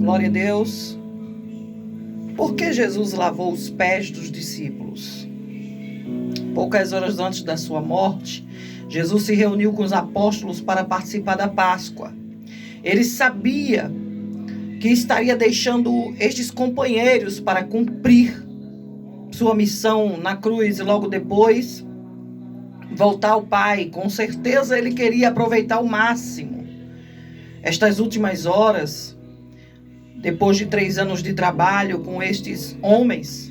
Glória a Deus. Por que Jesus lavou os pés dos discípulos? Poucas horas antes da sua morte, Jesus se reuniu com os apóstolos para participar da Páscoa. Ele sabia que estaria deixando estes companheiros para cumprir sua missão na cruz e logo depois voltar ao Pai. Com certeza ele queria aproveitar ao máximo estas últimas horas, depois de 3 anos de trabalho com estes homens.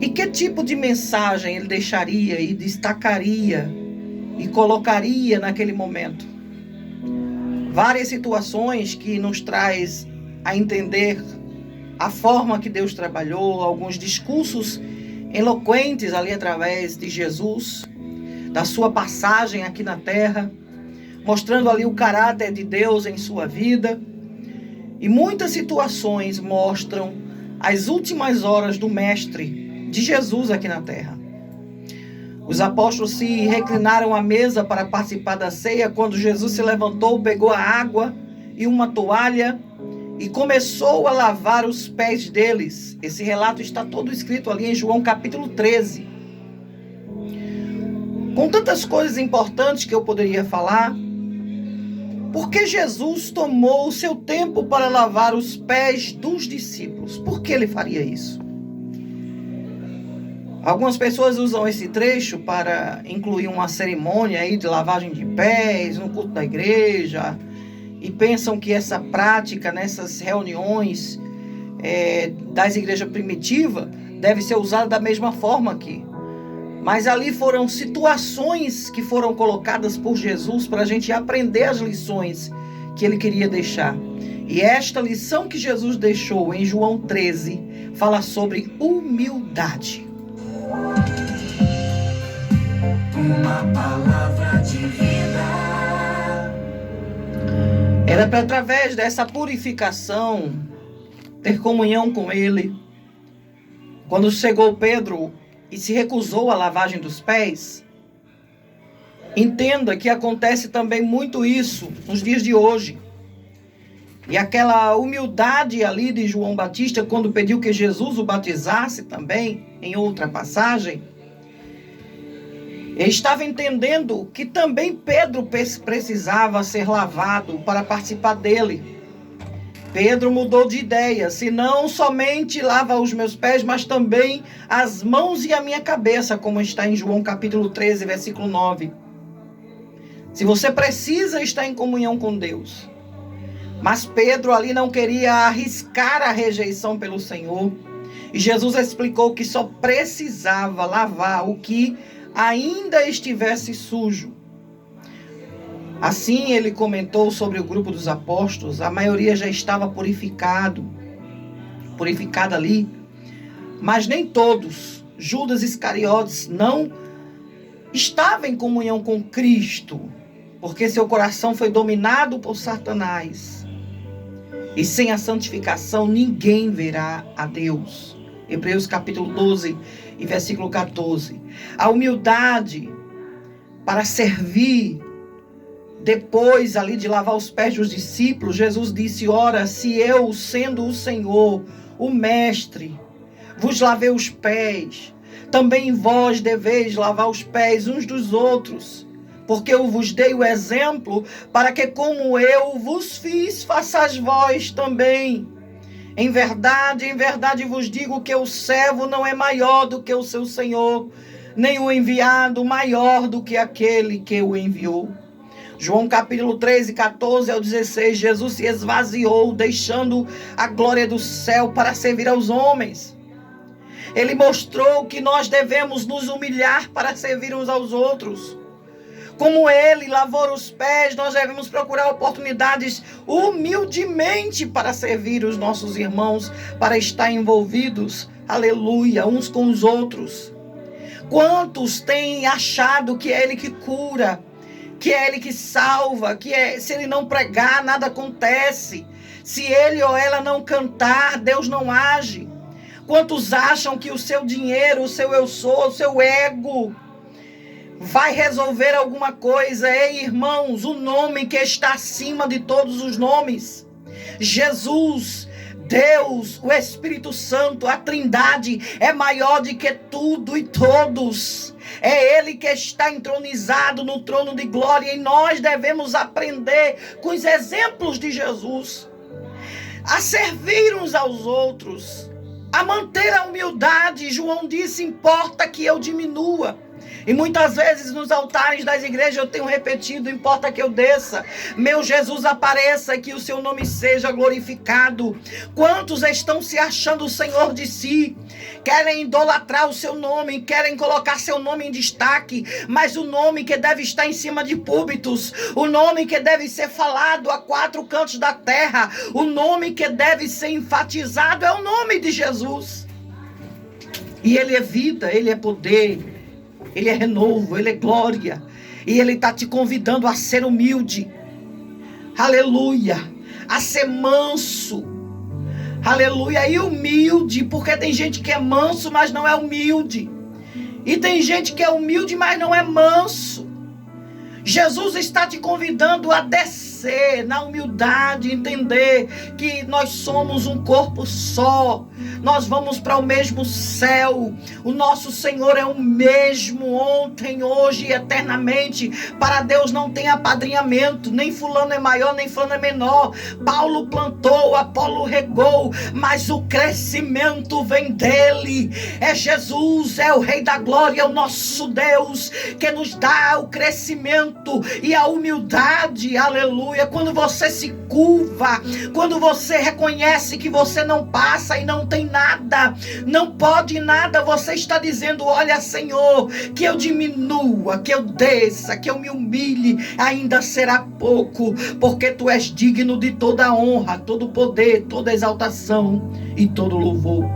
E que tipo de mensagem ele deixaria e destacaria e colocaria naquele momento? Várias situações que nos traz a entender a forma que Deus trabalhou, alguns discursos eloquentes ali através de Jesus, da sua passagem aqui na terra, mostrando ali o caráter de Deus em sua vida. E muitas situações mostram as últimas horas do Mestre, de Jesus aqui na terra. Os apóstolos se reclinaram à mesa para participar da ceia quando Jesus se levantou, pegou a água e uma toalha e começou a lavar os pés deles. Esse relato está todo escrito ali em João capítulo 13. Com tantas coisas importantes que eu poderia falar, por que Jesus tomou o seu tempo para lavar os pés dos discípulos? Por que ele faria isso? Algumas pessoas usam esse trecho para incluir uma cerimônia aí de lavagem de pés no culto da igreja e pensam que essa prática nessas reuniões das igrejas primitivas deve ser usada da mesma forma aqui. Mas ali foram situações que foram colocadas por Jesus para a gente aprender as lições que ele queria deixar. E esta lição que Jesus deixou em João 13 fala sobre humildade. Uma palavra de vida. Era para, através dessa purificação, ter comunhão com ele. Quando chegou Pedro e se recusou à lavagem dos pés, entenda que acontece também muito isso nos dias de hoje. E aquela humildade ali de João Batista, quando pediu que Jesus o batizasse também, em outra passagem, ele estava entendendo que também Pedro precisava ser lavado para participar dele. Pedro mudou de ideia, se não somente lava os meus pés, mas também as mãos e a minha cabeça, como está em João capítulo 13, versículo 9. Se você precisa estar em comunhão com Deus. Mas Pedro ali não queria arriscar a rejeição pelo Senhor. E Jesus explicou que só precisava lavar o que ainda estivesse sujo. Assim ele comentou sobre o grupo dos apóstolos, a maioria já estava purificada ali, mas nem todos. Judas Iscariotes não estava em comunhão com Cristo, porque seu coração foi dominado por Satanás. E sem a santificação ninguém verá a Deus. Hebreus capítulo 12 e versículo 14. A humildade para servir. Depois ali de lavar os pés dos discípulos, Jesus disse: ora, se eu, sendo o Senhor, o Mestre, vos lavei os pés, também vós deveis lavar os pés uns dos outros, porque eu vos dei o exemplo, para que como eu vos fiz, façais vós também. Em verdade vos digo que o servo não é maior do que o seu Senhor, nem o enviado maior do que aquele que o enviou. João capítulo 13, 14 ao 16, Jesus se esvaziou, deixando a glória do céu para servir aos homens. Ele mostrou que nós devemos nos humilhar para servir uns aos outros. Como ele lavou os pés, nós devemos procurar oportunidades humildemente para servir os nossos irmãos, para estar envolvidos, aleluia, uns com os outros. Quantos têm achado que é ele que cura, que é ele que salva, se ele não pregar, nada acontece. Se ele ou ela não cantar, Deus não age. Quantos acham que o seu dinheiro, o seu eu sou, o seu ego vai resolver alguma coisa. Ei, irmãos, o nome que está acima de todos os nomes, Jesus, Deus, o Espírito Santo, a Trindade, é maior do que tudo e todos. É Ele que está entronizado no trono de glória, e nós devemos aprender com os exemplos de Jesus a servir uns aos outros, a manter a humildade. João disse: importa que eu diminua. E muitas vezes nos altares das igrejas eu tenho repetido: importa que eu desça, meu Jesus apareça, que o seu nome seja glorificado. Quantos estão se achando o Senhor de si, querem idolatrar o seu nome, querem colocar seu nome em destaque, mas o nome que deve estar em cima de púlpitos, o nome que deve ser falado a 4 cantos da terra, o nome que deve ser enfatizado é o nome de Jesus. E Ele é vida, Ele é poder, Ele é renovo, Ele é glória. E Ele está te convidando a ser humilde. Aleluia. A ser manso. Aleluia. E humilde, porque tem gente que é manso, mas não é humilde. E tem gente que é humilde, mas não é manso. Jesus está te convidando a descer na humildade, entender que nós somos um corpo só. Nós vamos para o mesmo céu. O nosso Senhor é o mesmo ontem, hoje e eternamente. Para Deus não tem apadrinhamento. Nem fulano é maior, nem fulano é menor. Paulo plantou, Apolo regou, mas o crescimento vem dele. É Jesus, é o Rei da Glória, é o nosso Deus que nos dá o crescimento e a humildade. Aleluia. Quando você se curva, quando você reconhece que você não passa e não tem nada, não pode nada, você está dizendo: olha, Senhor, que eu diminua, que eu desça, que eu me humilhe, ainda será pouco, porque tu és digno de toda honra, todo poder, toda exaltação e todo louvor.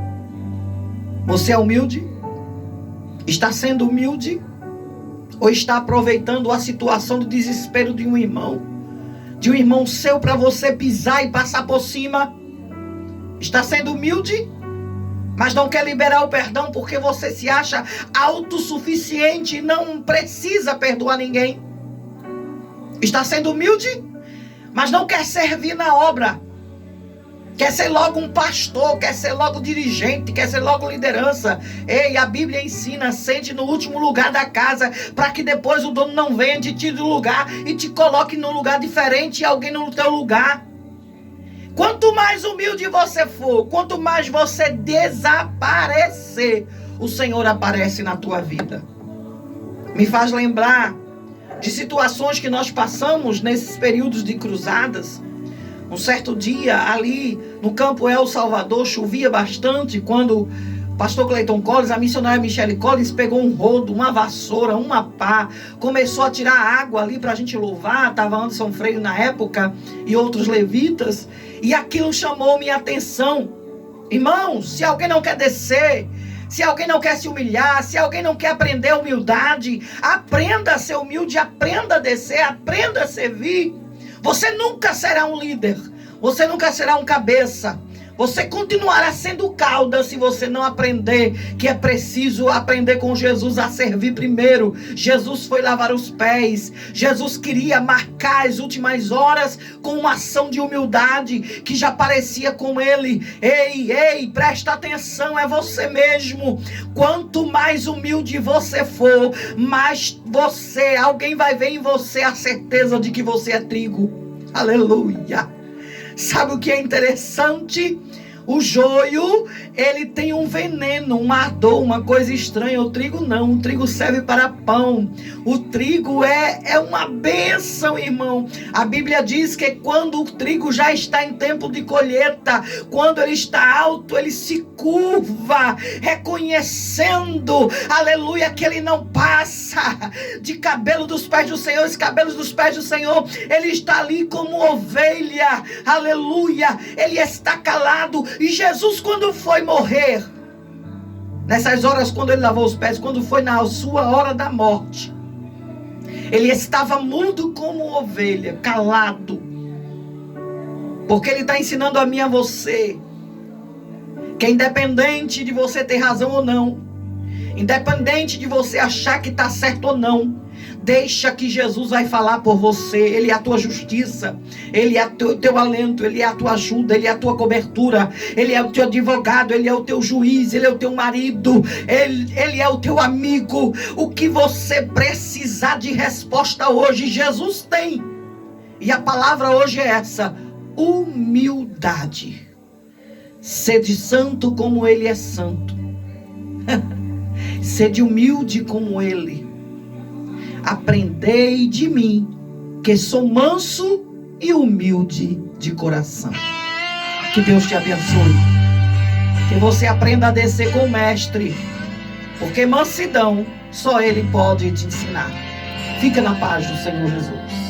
Você é humilde? Está sendo humilde? Ou está aproveitando a situação do desespero de um irmão seu para você pisar e passar por cima? Está sendo humilde, mas não quer liberar o perdão porque você se acha autossuficiente e não precisa perdoar ninguém? Está sendo humilde, mas não quer servir na obra, quer ser logo um pastor, quer ser logo dirigente, quer ser logo liderança. Ei, a Bíblia ensina: sente no último lugar da casa, para que depois o dono não venha, te tire do lugar e te coloque num lugar diferente e alguém no teu lugar. Quanto mais humilde você for, quanto mais você desaparecer, o Senhor aparece na tua vida. Me faz lembrar de situações que nós passamos nesses períodos de cruzadas. Um certo dia, ali no Campo El Salvador, chovia bastante, quando o pastor Clayton Collins, a missionária Michelle Collins, pegou um rodo, uma vassoura, uma pá, começou a tirar água ali para a gente louvar. Estava Anderson Freire na época e outros levitas, e aquilo chamou minha atenção. Irmãos, se alguém não quer descer, se alguém não quer se humilhar, se alguém não quer aprender a humildade, aprenda a ser humilde, aprenda a descer, aprenda a servir. Você nunca será um líder, você nunca será um cabeça, você continuará sendo cauda se você não aprender que é preciso aprender com Jesus a servir primeiro. Jesus foi lavar os pés, Jesus queria marcar as últimas horas com uma ação de humildade que já parecia com ele. Ei, presta atenção, é você mesmo. Quanto mais humilde você for, mais alguém vai ver em você a certeza de que você é trigo. Aleluia. Sabe o que é interessante? O joio, ele tem um veneno, um ardor, uma coisa estranha. O trigo não, o trigo serve para pão. O trigo é uma bênção, irmão. A Bíblia diz que quando o trigo já está em tempo de colheita, quando ele está alto, ele se curva, reconhecendo, aleluia, que ele não passa de cabelo dos pés do Senhor. Os cabelos dos pés do Senhor, ele está ali como ovelha, aleluia, ele está calado. E Jesus, quando foi morrer, nessas horas, quando ele lavou os pés, quando foi na sua hora da morte, ele estava mudo como ovelha, calado, porque ele está ensinando a mim e a você que, independente de você ter razão ou não, Independente de você achar que está certo ou não, deixa que Jesus vai falar por você. Ele é a tua justiça, Ele é o teu alento, Ele é a tua ajuda, Ele é a tua cobertura, Ele é o teu advogado, Ele é o teu juiz, Ele é o teu marido, Ele é o teu amigo. O que você precisar de resposta hoje, Jesus tem. E a palavra hoje é essa: humildade. Sede santo como Ele é santo. Sede humilde como Ele. Aprendei de mim, que sou manso e humilde de coração. Que Deus te abençoe. Que você aprenda a descer com o mestre. Porque mansidão só Ele pode te ensinar. Fica na paz do Senhor Jesus.